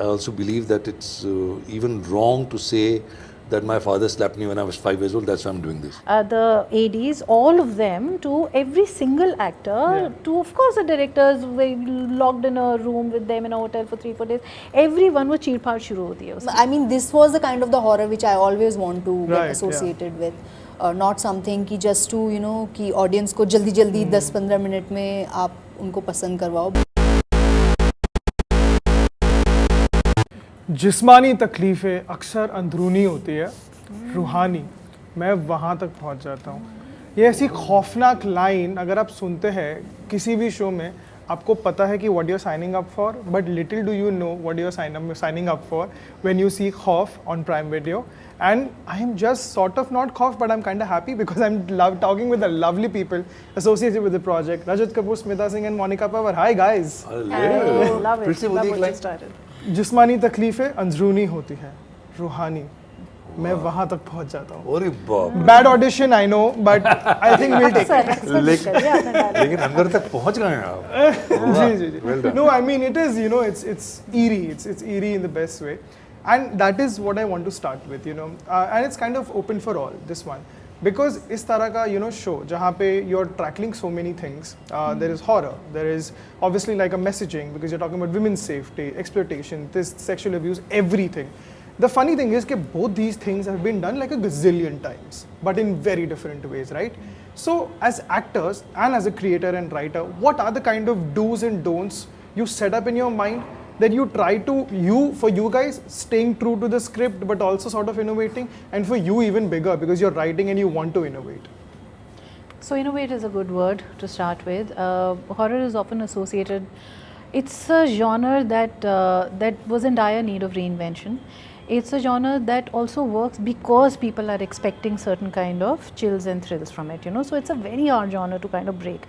I also believe that it's even wrong to say that my father slapped me when I was 5 years old, that's why I'm doing this. The ADs, all of them, to every single actor, to of course the directors, we locked in a room with them in a hotel for 3-4 days. Everyone was cheer-paar shuru hoti hai uski. I mean, this was the kind of the horror which I always want to get associated with. Not something कि just to कि audience को जल्दी जल्दी 10-15 minute में आप उनको पसंद करवाओ. जिस्मानी तकलीफ़ें अक्सर अंदरूनी होती है, रूहानी मैं वहाँ तक पहुँच जाता हूँ. ये ऐसी खौफनाक लाइन अगर आप सुनते हैं किसी भी शो में, आपको पता है कि what you're signing up for, but little do you know what you're signing up for when you see Khauf on Prime Video. And I'm just sort of not Khauf, but I'm kind of happy because I'm talking with the lovely people associated with the project. Rajat Kapoor, Smita Singh and Monika Panwar. Hi guys. Hello. Love it. Love what you started. जिस्मानी तकलीफ़ें अंदरूनी होती हैं, रूहानी मैं वहाँ तक पहुँच जाता हूँ. अरे बाप. Bad audition, I know, but I think we'll take it. लेकिन अंदर तक पहुँच गए हैं आप. जी. Well done. No, I mean it is, it's eerie. It's eerie in the best way, and that is what I want to start with, and it's kind of open for all, this one. Because इस तरह का show जहाँ पे you're tackling so many things, there is horror, there is obviously like a messaging because you're talking about women's safety, exploitation, this sexual abuse, everything. The funny thing is that both these things have been done like a gazillion times, but in very different ways, right? So as actors and as a creator and writer, what are the kind of do's and don'ts you set up in your mind that you try to, for you guys, staying true to the script but also sort of innovating, and for you even bigger because you're writing and you want to innovate? So innovate is a good word to start with. Horror is often associated, it's a genre that was in dire need of reinvention. It's a genre that also works because people are expecting certain kind of chills and thrills from it, So it's a very hard genre to kind of break.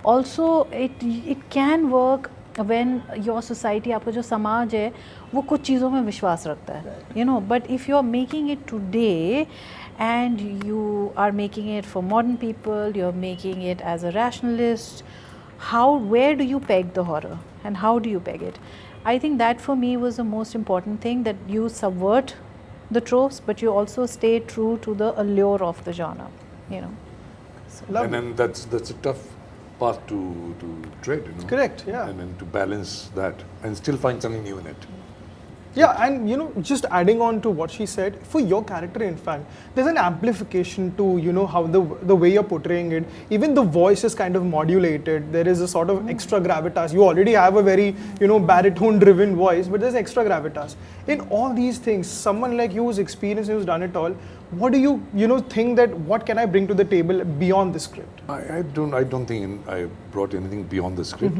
Also, it can work when your society, आपका जो समाज है, वो कुछ चीज़ों में विश्वास रखता है, But if you are making it today and you are making it for modern people, you're making it as a rationalist, where do you peg the horror and how do you peg it? I think that for me was the most important thing, that you subvert the tropes but you also stay true to the allure of the genre, So. And then that's a tough path to tread, Correct, yeah. And then to balance that and still find something new in it. Yeah, and just adding on to what she said, for your character in fact, there's an amplification to, how the way you're portraying it. Even the voice is kind of modulated. There is a sort of extra gravitas. You already have a very, baritone driven voice, but there's extra gravitas. In all these things, someone like you who's experienced, who's done it all, what do you, think that what can I bring to the table beyond the script? I don't think I brought anything beyond the script.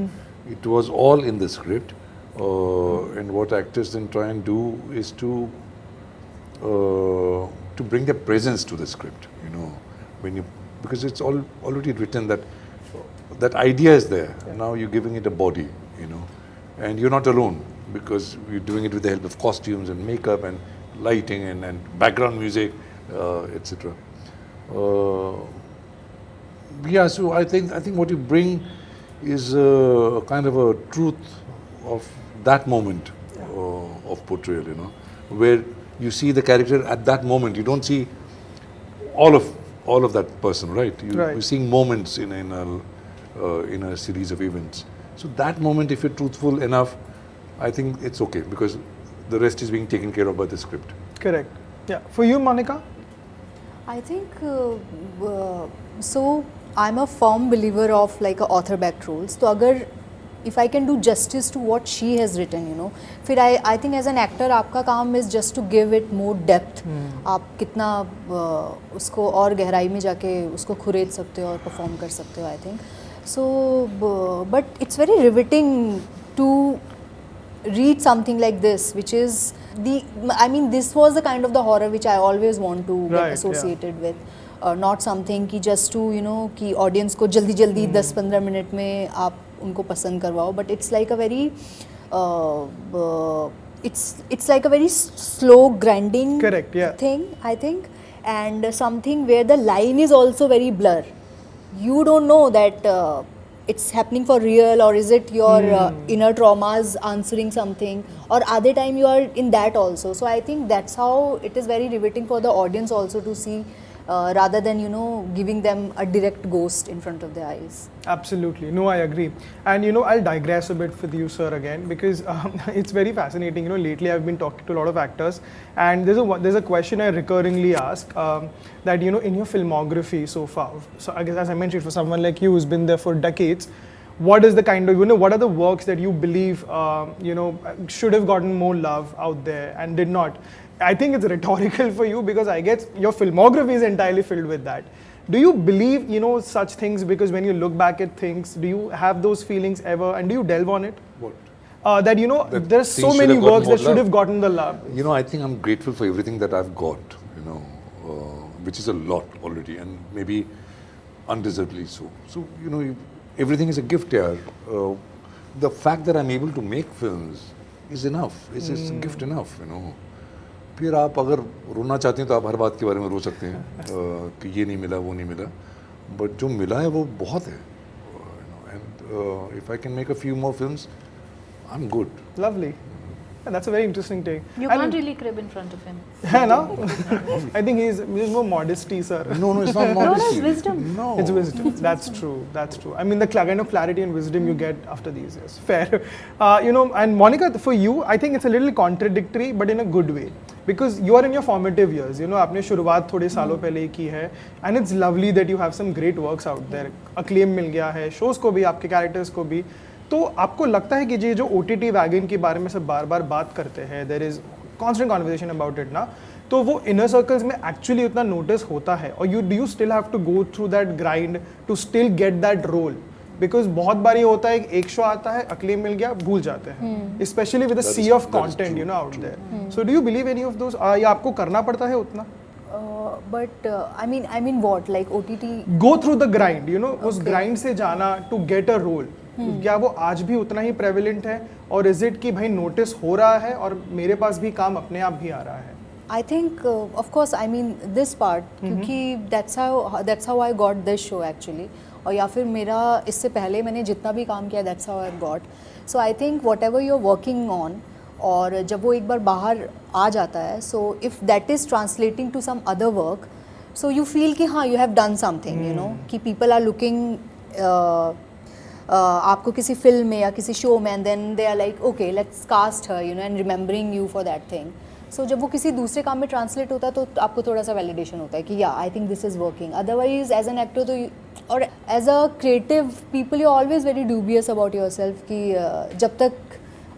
It was all in the script. And what actors then try and do is to bring their presence to the script, because it's already written that idea is there. Yeah. Now you're giving it a body, and you're not alone because you're doing it with the help of costumes and makeup and lighting and background music, etc. Yeah, so I think what you bring is kind of a truth of that moment of portrayal, where you see the character at that moment. You don't see all of that person, right? You're seeing moments in a series of events. So that moment, if you're truthful enough, I think it's okay because the rest is being taken care of by the script. Correct. Yeah. For you, Monika? I think so. I'm a firm believer of like a author-backed roles. So अगर if I can do justice to what she has written, फिर I think as an actor आपका काम is just to give it more depth. आप कितना उसको और गहराई में जाके उसको खुरेद सकते हो और perform कर सकते हो, I think. So, but it's very riveting to read something like this, which is this was the kind of the horror which I always want to get associated with. Not something कि just to कि audience को जल्दी 10-15 minute में आप उनको पसंद करवाओ, but it's like a very it's like a very slow grinding thing, I think, and something where the line is also very blur. You don't know that it's happening for real, or is it your inner traumas answering something, or other time you are in that also. So I think that's how it is very riveting for the audience also to see, rather than giving them a direct ghost in front of their eyes. Absolutely. No, I agree. And I'll digress a bit with you, sir, again, because it's very fascinating. Lately I've been talking to a lot of actors, and there's a question I recurringly ask, that in your filmography so far, so I guess, as I mentioned, for someone like you who's been there for decades, what is the kind of what are the works that you believe should have gotten more love out there and did not? I think it's rhetorical for you, because I guess your filmography is entirely filled with that. Do you believe, such things? Because when you look back at things, do you have those feelings ever, and do you delve on it? What? That there are so many works that should have gotten the love. I think I'm grateful for everything that I've got, which is a lot already, and maybe undeservedly so. So, everything is a gift here. The fact that I'm able to make films is enough. It's a gift enough, फिर आप अगर रोना चाहते हैं तो आप हर बात के बारे में रो सकते हैं कि ये नहीं मिला, वो नहीं मिला, बट जो मिला है वो बहुत है, and if I can make a few more films, I'm good. Lovely. And that's a very interesting take. You can't really crib in front of him. No? I think he's more modesty, sir. No, it's not modesty. No, it's wisdom. No. It's wisdom. That's true. That's true. I mean, the kind of clarity and wisdom you get after these years. Fair. And Monika, for you, I think it's a little contradictory, but in a good way. Because you are in your formative years. आपने शुरुआत थोड़े सालों पहले ही की है. And it's lovely that you have some great works out there. Acclaim मिल गया है. Shows को भी, आपके characters को भी. तो आपको लगता है कि ये जो OTT वैगन के बारे में सब बार बार बात करते हैं, there is constant conversation about it ना, तो वो इनर सर्कल्स में एक्चुअली उतना नोटिस होता है, और you still have to go through that grind to still get that role? Because बहुत बार ये होता है एक शो आता है, अक्लेम मिल गया, भूल जाते हैं, specially with the sea of content out there. So do you believe any of those, या आपको करना पड़ता है उतना? But I mean what, like OTT? Go through the grind, उस grind से जाना to get a role. क्या वो आज भी उतना ही prevalent है, और is it कि भाई notice हो रहा है और मेरे पास भी काम अपने आप भी आ रहा है? I think of course, I mean this part, क्योंकि that's how I got this show actually, और या फिर मेरा इससे पहले मैंने जितना भी काम किया that's how I got. So I think whatever you're working on, और जब वो एक बार बाहर आ जाता है, so if that is translating to some other work, so you feel कि हाँ you have done something, कि people are looking आपको किसी फिल्म में या किसी शो में, and then they are like okay let's cast her, and remembering you for that thing. So जब वो किसी दूसरे काम में ट्रांसलेट होता है तो आपको थोड़ा सा वैलिडेशन होता है कि या I think this is working. Otherwise as an actor तो और as a creative people you always very dubious about yourself कि जब तक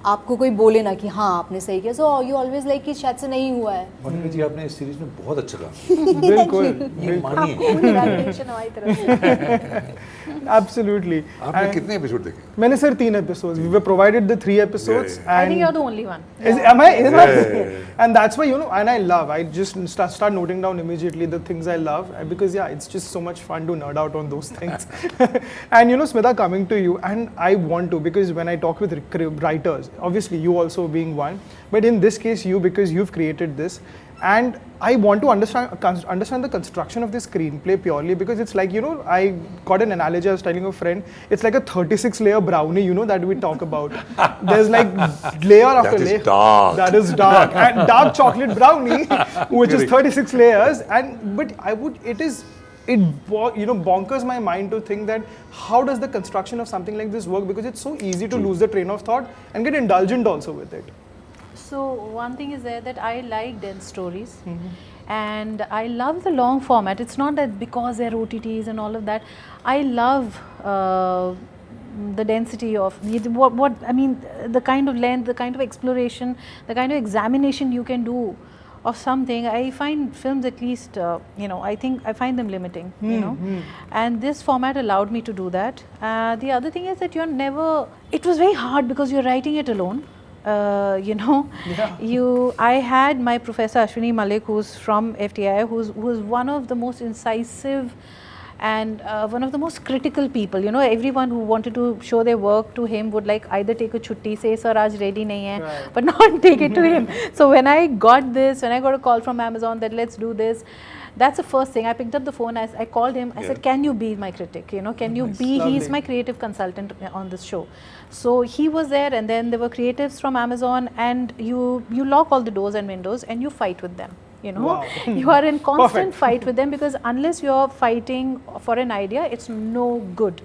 आपको कोई बोले ना कि हाँ आपने सही किया, सो यू ऑलवेज लाइक कि शायद से नहीं हुआ है. मोनिका जी आपने इस सीरीज में बहुत अच्छा काम बिल्कुल Absolutely. आपने कितने एपिसोड देखे? मैंने sir 3 episodes. We were provided the 3 episodes. I think you're the only one. Am I? And that's why and I love. I just start noting down immediately the things I love, because it's just so much fun to nerd out on those things. And Smita, coming to you, and I want to, because when I talk with writers, obviously you also being one, but in this case you, because you've created this, and I want to understand the construction of this screenplay purely, because it's like I got an analogy. I was telling a friend, it's like a 36 layer brownie, that we talk about. There's like layer after layer. Dark. That is dark. And dark chocolate brownie, which is 36 layers. But it bonkers my mind to think that how does the construction of something like this work, because it's so easy to lose the train of thought and get indulgent also with it. So one thing is there that I like dense stories, and I love the long format. It's not that because they're OTTs and all of that. I love the density of what I mean, the kind of length, the kind of exploration, the kind of examination you can do of something. I find films, at least I think I find them limiting, and this format allowed me to do that. The other thing is that you're never, it was very hard because you're writing it alone. I had my professor Ashwini Malik, who's from FTI, who's one of the most incisive and one of the most critical people. Everyone who wanted to show their work to him would like either take a chutti, say sir aaj ready nahi hai, right, but not take it to him. So when I got a call from Amazon that let's do this, That's the first thing. I picked up the phone, I called him, I said, can you be my critic, you know, can you be, he's my creative consultant on this show. So he was there, and then there were creatives from Amazon, and you lock all the doors and windows and you fight with them. You know, wow. You are in constant fight with them, because unless you're fighting for an idea, it's no good,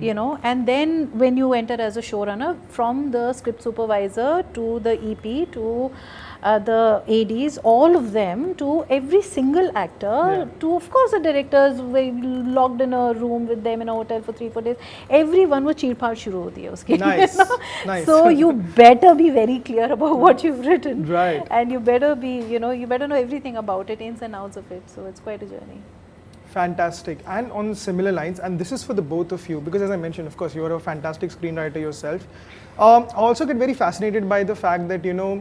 you know. And then when you enter as a showrunner, from the script supervisor to the EP to the ADs, all of them, to every single actor, to of course the directors, we locked in a room with them in a hotel for 3-4 days. Everyone was cheer part shuru hoti hai uski. Nice. You know? Nice. So you better be very clear about what you've written, right? And you better be, you know, you better know everything about it, ins and outs of it. So it's quite a journey. Fantastic. And on similar lines, and this is for the both of you, because as I mentioned, of course, you are a fantastic screenwriter yourself. I also get very fascinated by the fact that, you know,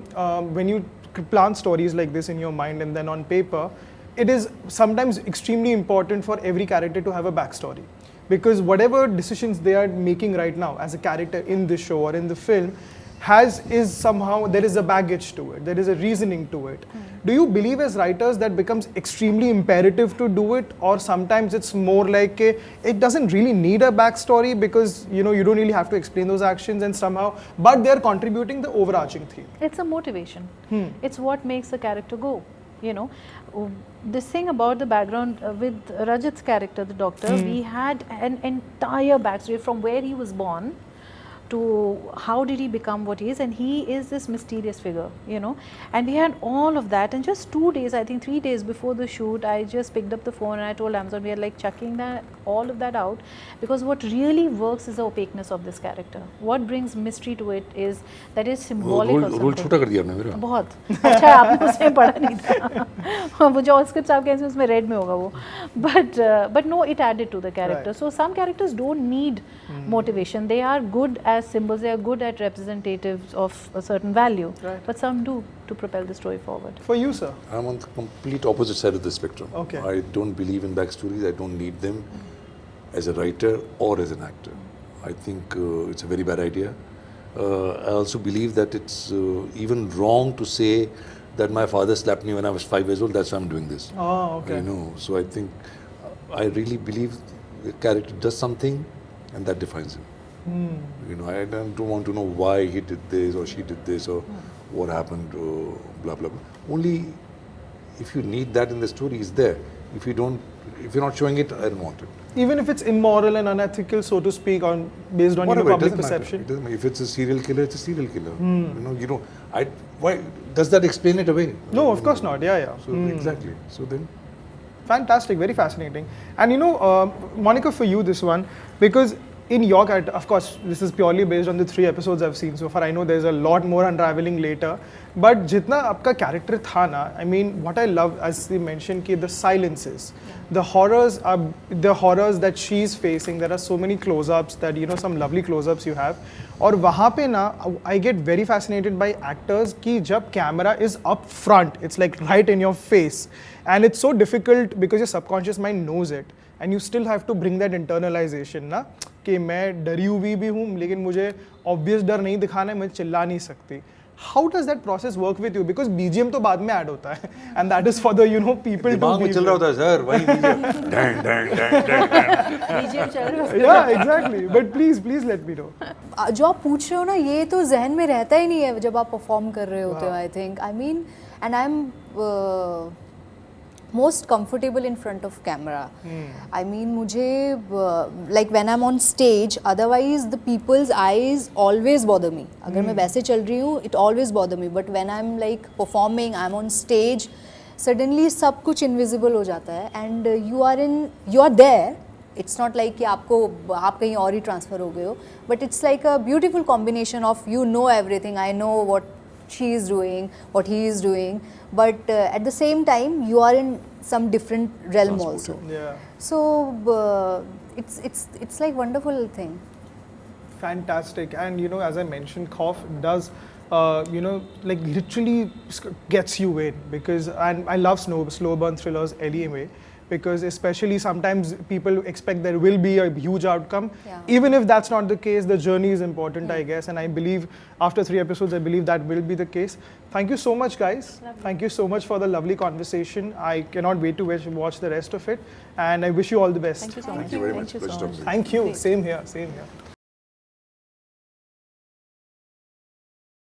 when you plant stories like this in your mind and then on paper, it is sometimes extremely important for every character to have a backstory. Because whatever decisions they are making right now as a character in the show or in the film, is somehow, there is a baggage to it, there is a reasoning to it. Do you believe as writers that becomes extremely imperative to do it, or sometimes it's more like it doesn't really need a backstory, because you know you don't really have to explain those actions and somehow, but they're contributing the overarching theme? It's a motivation. It's what makes the character go, you know. This thing about the background with Rajat's character, the doctor, we had an entire backstory from where he was born to how did he become what he is, and he is this mysterious figure, you know. And we had all of that, and just 2 days, I think 3 days before the shoot, I just picked up the phone and I told Amazon, we are like chucking that, all of that out, because what really works is the opaqueness of this character. What brings mystery to it is that it's symbolic of role छोटा कर something. दिया आपने मेरा. बहुत अच्छा है, आपने उसमें पढ़ा नहीं था. वो जो स्क्रिप्ट आप कहेंगे उसमें रेड में होगा वो, but no, it added to the character. Right. So some characters don't need motivation. They are good as symbols, they are good at representatives of a certain value, but some do, to propel the story forward. For you, sir? I'm on the complete opposite side of the spectrum. Okay. I don't believe in backstories. I don't need them as a writer or as an actor. I think it's a very bad idea. I also believe that it's even wrong to say that my father slapped me when I was 5 years old, that's why I'm doing this. Oh, okay. You know, so I think, I really believe the character does something and that defines him. You know, I don't want to know why he did this or she did this or what happened or blah, blah, blah. Only if you need that in the story, is there. If you don't, if you're not showing it, I don't want it. Even if it's immoral and unethical, so to speak, based on Whatever, your public it doesn't perception. matter. It doesn't matter. If it's a serial killer, it's a serial killer. You know, why does that explain it away? No, of course not. Yeah, yeah. So exactly. So then, fantastic, very fascinating. And you know, Monica, for you this one, because in your character, of course, this is purely based on the 3 episodes I've seen so far. I know there's a lot more unraveling later. But jitna aapka character tha na, I mean, what I love, as you mentioned, ki the silences, the horrors that she's facing. There are so many close-ups that, you know, some lovely close-ups you have. और वहाँ पे ना, I get very fascinated by actors कि जब camera is up front, it's like right in your face, and it's so difficult because your subconscious mind knows it, and you still have to bring that internalization ना कि मैं डरी हुई भी हूँ, लेकिन मुझे obvious डर नहीं दिखाना है, मैं चिल्ला नहीं सकती. How does that process work with you? Because BGM तो बाद में add होता है, and that is for the, you know, people to दिमाग में be चल रहा होता है सर, वही BGM चल रहा है. Yeah, exactly. But please let me know. जो आप पूछ रहे हो ना, ये तो जहन में रहता ही नहीं है जब आप परफॉर्म कर रहे होते हो. I think, I mean, and I am most comfortable in front of camera. I mean, मुझे like when I'm on stage, otherwise the people's eyes always bother me. अगर मैं वैसे चल रही हूँ, it always bother me. But when I'm like performing, I'm on stage, suddenly सब कुछ invisible हो जाता है, and you are there. It's not like कि आप कहीं और ही transfer हो गए हो, but it's like a beautiful combination of, you know, everything. I know what she is doing, what he is doing, but at the same time you are in some different realm also. Yeah. So it's like wonderful thing. Fantastic. And you know, as I mentioned, Khauf does you know, like literally gets you in, because, and I love slow burn thrillers anyway, because especially sometimes people expect there will be a huge outcome. Yeah. Even if that's not the case, the journey is important, I guess, and I believe after 3 episodes, I believe that will be the case. Thank you so much, guys. Thank you so much for the lovely conversation. I cannot wait to watch the rest of it, and I wish you all the best. Thank you so Thank much. you very much. Thank you so Pleasure much. talking to you. Thank you. Great. Same here. Same here.